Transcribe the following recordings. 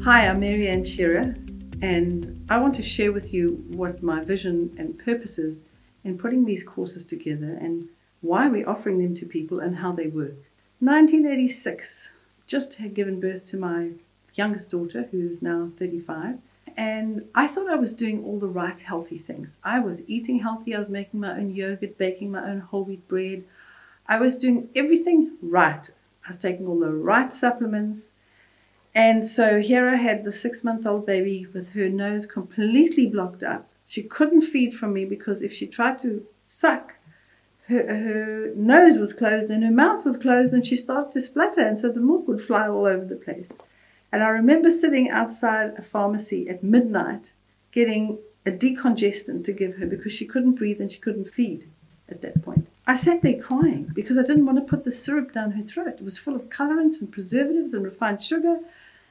Hi, I'm MaryAnns Shearer, and I want to share with you what my vision and purpose is in putting these courses together and why we're offering them to people and how they work. 1986, just had given birth to my youngest daughter, who's now 35, and I thought I was doing all the right healthy things. I was eating healthy, I was making my own yogurt, baking my own whole wheat bread. I was doing everything right. I was taking all the right supplements. And so here I had the 6-month-old baby with her nose completely blocked up. She couldn't feed from me because if she tried to suck, her nose was closed and her mouth was closed and she started to splutter, and so the milk would fly all over the place. And I remember sitting outside a pharmacy at midnight getting a decongestant to give her because she couldn't breathe and she couldn't feed at that point. I sat there crying because I didn't want to put the syrup down her throat. It was full of colorants and preservatives and refined sugar.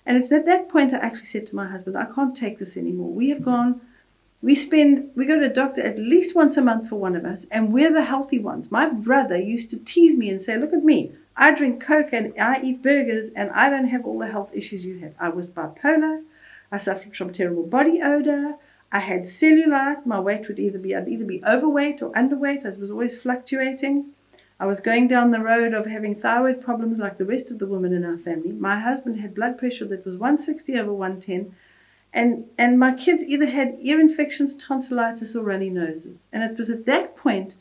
And it's at that point I actually said to my husband, I can't take this anymore. We go to a doctor at least once a month for one of us, and we're the healthy ones. My brother used to tease me and say, look at me. I drink Coke and I eat burgers and I don't have all the health issues you have. I was bipolar. I suffered from terrible body odor. I had cellulite. My weight would I'd either be overweight or underweight. I was always fluctuating. I was going down the road of having thyroid problems like the rest of the women in our family. My husband had blood pressure that was 160/110. And my kids either had ear infections, tonsillitis, or runny noses. And it was at that point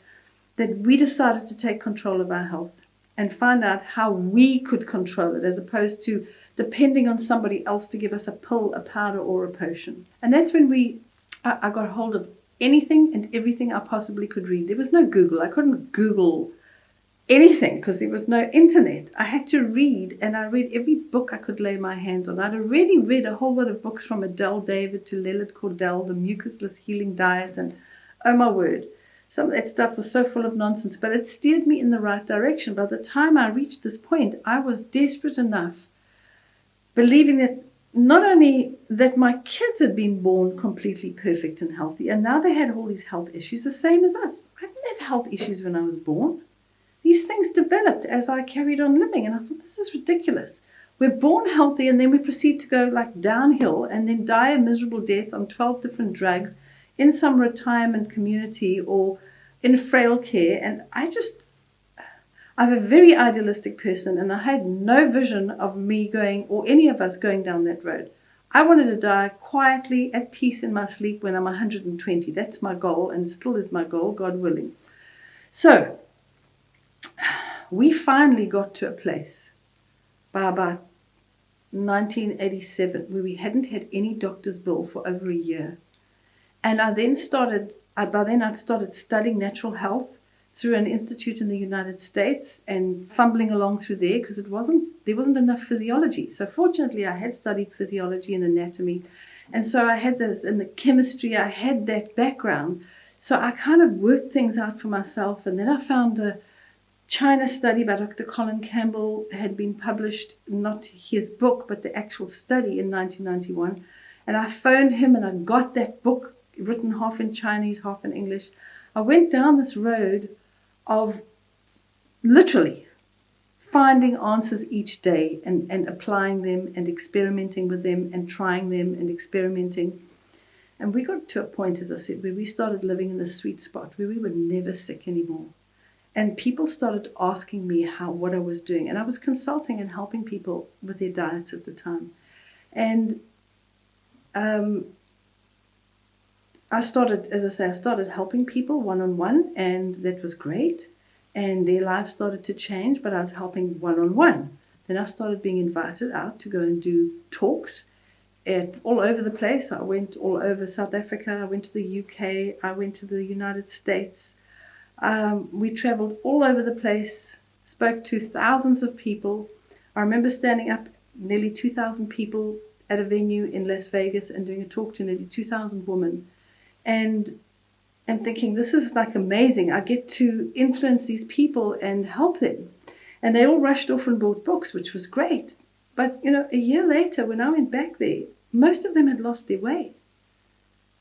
that we decided to take control of our health and find out how we could control it, as opposed to depending on somebody else to give us a pill, a powder, or a potion. And that's when I got hold of anything and everything I possibly could read. There was no Google. I couldn't Google anything because there was no internet. I had to read, and I read every book I could lay my hands on. I'd already read a whole lot of books from Adele David to Leonard Cordell, the mucusless healing diet, and oh my word, some of that stuff was so full of nonsense, but it steered me in the right direction. By the time I reached this point, I was desperate enough, believing that not only that my kids had been born completely perfect and healthy, and now they had all these health issues, the same as us. I didn't have health issues when I was born. These things developed as I carried on living, and I thought, this is ridiculous. We're born healthy, and then we proceed to go like downhill and then die a miserable death on 12 different drugs in some retirement community or in frail care. And I'm a very idealistic person, and I had no vision of me going, or any of us going down that road. I wanted to die quietly, at peace in my sleep when I'm 120. That's my goal, and still is my goal, God willing. So we finally got to a place by about 1987 where we hadn't had any doctor's bill for over a year. And I'd started studying natural health through an institute in the United States and fumbling along through there because there wasn't enough physiology. So fortunately I had studied physiology and anatomy, and so I had this in the chemistry, I had that background. So I kind of worked things out for myself, and then I found a China study by Dr. Colin Campbell had been published, not his book, but the actual study in 1991. And I phoned him and I got that book written half in Chinese, half in English. I went down this road of literally finding answers each day and applying them and experimenting with them and trying them and experimenting. And we got to a point, as I said, where we started living in the sweet spot where we were never sick anymore. And people started asking me what I was doing. And I was consulting and helping people with their diets at the time. And I started helping people one-on-one, and that was great. And their lives started to change, but I was helping one-on-one. Then I started being invited out to go and do talks all over the place. I went all over South Africa. I went to the UK. I went to the United States. We traveled all over the place, spoke to thousands of people. I remember standing up nearly 2,000 people at a venue in Las Vegas and doing a talk to nearly 2,000 women, and thinking, this is like amazing. I get to influence these people and help them. And they all rushed off and bought books, which was great. But, a year later, when I went back there, most of them had lost their way.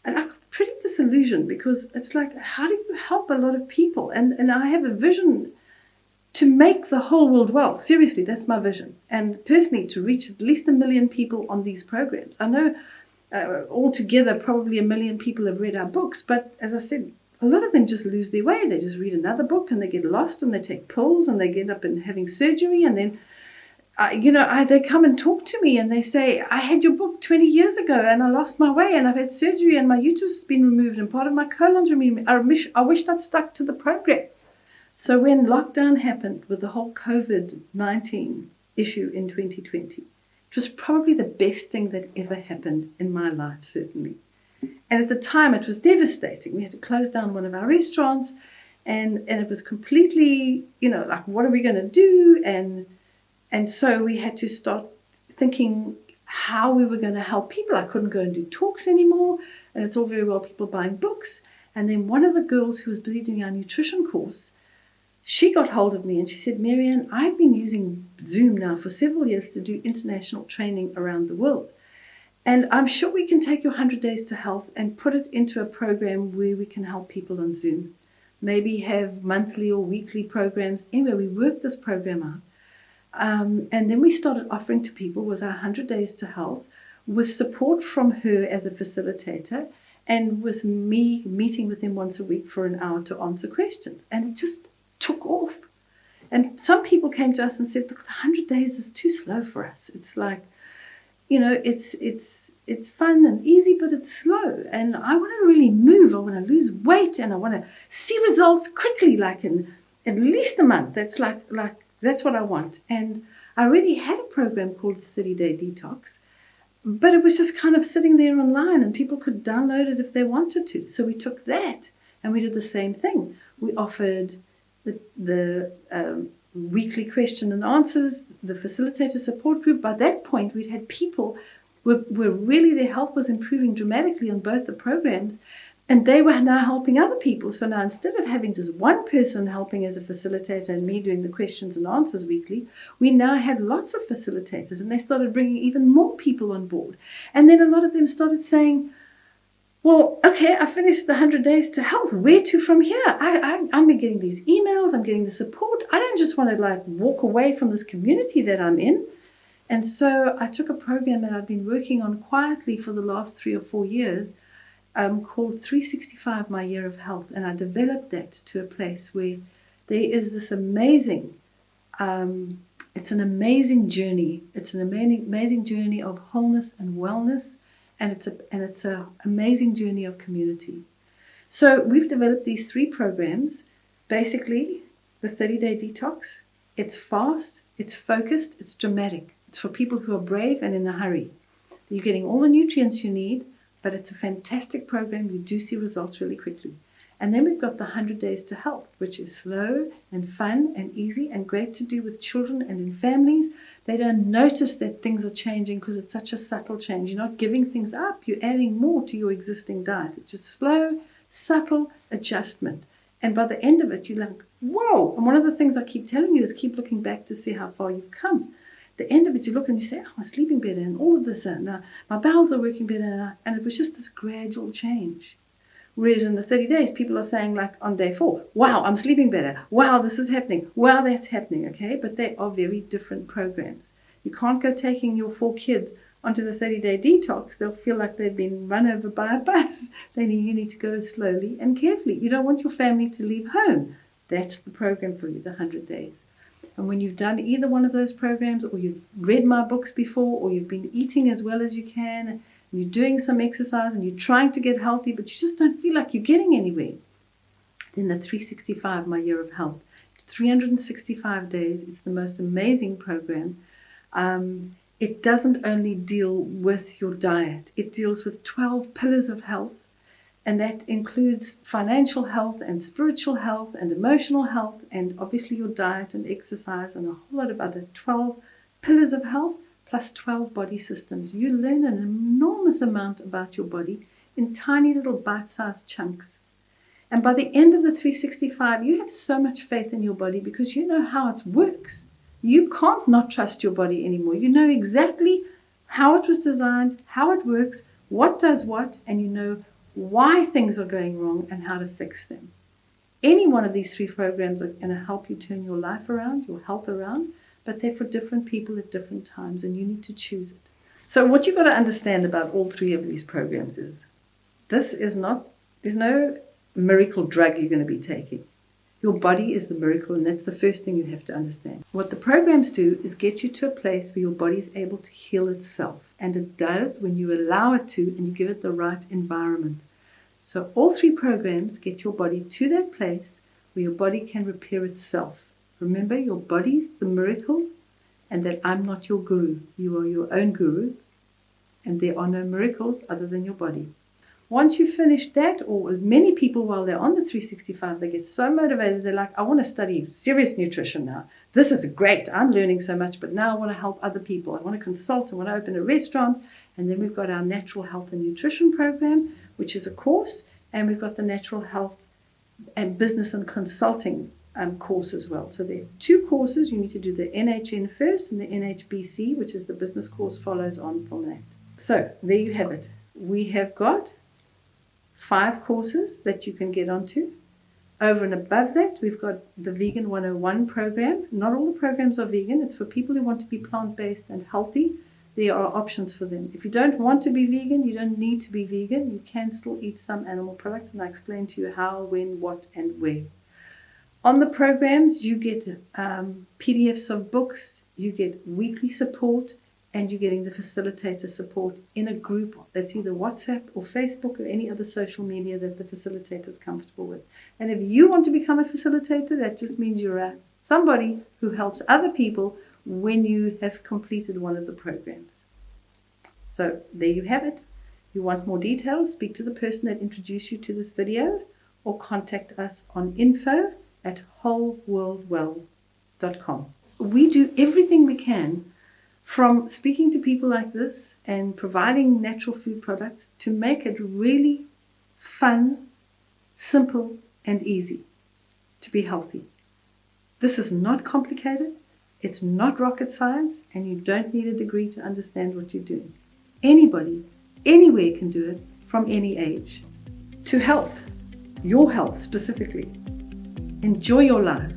And I got pretty disillusioned because it's like, how do you help a lot of people? And I have a vision to make the whole world well. Seriously, that's my vision. And personally, to reach at least 1 million people on these programs. I know altogether probably 1 million people have read our books, but as I said, a lot of them just lose their way. They just read another book and they get lost and they take pills and they get up and having surgery, and then they come and talk to me and they say, I had your book 20 years ago and I lost my way and I've had surgery and my uterus has been removed and part of my colon's removed. I wished I'd stuck to the program. So when lockdown happened with the whole COVID-19 issue in 2020, it was probably the best thing that ever happened in my life, certainly. And at the time, it was devastating. We had to close down one of our restaurants, and it was completely, like, what are we going to do? And so we had to start thinking how we were going to help people. I couldn't go and do talks anymore, and it's all very well people buying books. And then one of the girls who was busy doing our nutrition course, she got hold of me and she said, MaryAnn, I've been using Zoom now for several years to do international training around the world. And I'm sure we can take your 100 Days to Health and put it into a program where we can help people on Zoom. Maybe have monthly or weekly programs. Anyway, we worked this program out. And then we started offering to people was our 100 Days to Health with support from her as a facilitator and with me meeting with them once a week for an hour to answer questions. And it just took off. And some people came to us and said, look, the 100 days is too slow for us. It's like, it's fun and easy, but it's slow. And I want to really move. I want to lose weight and I want to see results quickly, like in at least a month. That's like that's what I want. And I already had a program called the 30-Day Detox, but it was just kind of sitting there online and people could download it if they wanted to. So we took that and we did the same thing. We offered the weekly question and answers, the facilitator support group. By that point, we'd had people where really their health was improving dramatically on both the programs, and they were now helping other people. So now instead of having just one person helping as a facilitator and me doing the questions and answers weekly, we now had lots of facilitators, and they started bringing even more people on board. And then a lot of them started saying, well, okay, I finished the 100 Days to Health. Where to from here? I'm getting these emails. I'm getting the support. I don't just want to walk away from this community that I'm in. And so I took a program that I've been working on quietly for the last 3 or 4 years called 365 My Year of Health. And I developed that to a place where there is this amazing, it's an amazing journey. It's an amazing journey of wholeness and wellness. And it's an amazing journey of community. So we've developed these 3 programs. Basically, the 30-Day Detox. It's fast, it's focused, it's dramatic. It's for people who are brave and in a hurry. You're getting all the nutrients you need, but it's a fantastic program. You do see results really quickly. And then we've got the 100 Days to Health, which is slow and fun and easy and great to do with children and in families. They don't notice that things are changing because it's such a subtle change. You're not giving things up. You're adding more to your existing diet. It's just slow, subtle adjustment. And by the end of it, you're like, whoa. And one of the things I keep telling you is keep looking back to see how far you've come. At the end of it, you look and you say, oh, I'm sleeping better and all of this. And my bowels are working better. And it was just this gradual change. Whereas in the 30 days, people are saying, like on day 4, wow, I'm sleeping better. Wow, this is happening. Wow, that's happening, okay? But they are very different programs. You can't go taking your 4 kids onto the 30-day detox. They'll feel like they've been run over by a bus. You need to go slowly and carefully. You don't want your family to leave home. That's the program for you, the 100 days. And when you've done either one of those programs, or you've read my books before, or you've been eating as well as you can, you're doing some exercise and you're trying to get healthy, but you just don't feel like you're getting anywhere, then the 365 My Year of Health. It's 365 days. It's the most amazing program. It doesn't only deal with your diet. It deals with 12 pillars of health, and that includes financial health and spiritual health and emotional health and obviously your diet and exercise and a whole lot of other 12 pillars of health. Plus 12 body systems. You learn an enormous amount about your body in tiny little bite-sized chunks. And by the end of the 365, you have so much faith in your body because you know how it works. You can't not trust your body anymore. You know exactly how it was designed, how it works, what does what, and you know why things are going wrong and how to fix them. Any one of these 3 programs are going to help you turn your life around, your health around, but they're for different people at different times, and you need to choose it. So what you've got to understand about all 3 of these programs is there's no miracle drug you're going to be taking. Your body is the miracle, and that's the first thing you have to understand. What the programs do is get you to a place where your body is able to heal itself, and it does when you allow it to and you give it the right environment. So all 3 programs get your body to that place where your body can repair itself. Remember, your body's the miracle, and that I'm not your guru. You are your own guru, and there are no miracles other than your body. Once you finish that, or many people while they're on the 365, they get so motivated, they're like, I want to study serious nutrition now. This is great. I'm learning so much, but now I want to help other people. I want to consult. I want to open a restaurant. And then we've got our natural health and nutrition program, which is a course, and we've got the natural health and business and consulting course as well. So there are 2 courses. You need to do the NHN first, and the NHBC, which is the business course, follows on from that. So there you have it. We have got 5 courses that you can get onto. Over and above that, we've got the Vegan 101 program. Not all the programs are vegan. It's for people who want to be plant-based and healthy. There are options for them. If you don't want to be vegan, you don't need to be vegan. You can still eat some animal products, and I explain to you how, when, what, and where. On the programs, you get PDFs of books, you get weekly support, and you're getting the facilitator support in a group that's either WhatsApp or Facebook or any other social media that the facilitator is comfortable with. And if you want to become a facilitator, that just means you're somebody who helps other people when you have completed one of the programs. So there you have it. If you want more details, speak to the person that introduced you to this video, or contact us on info@wholeworldwell.com. We do everything we can, from speaking to people like this and providing natural food products, to make it really fun, simple, and easy to be healthy. This is not complicated, it's not rocket science, and you don't need a degree to understand what you're doing. Anybody, anywhere can do it, from any age. To health, your health specifically. Enjoy your life.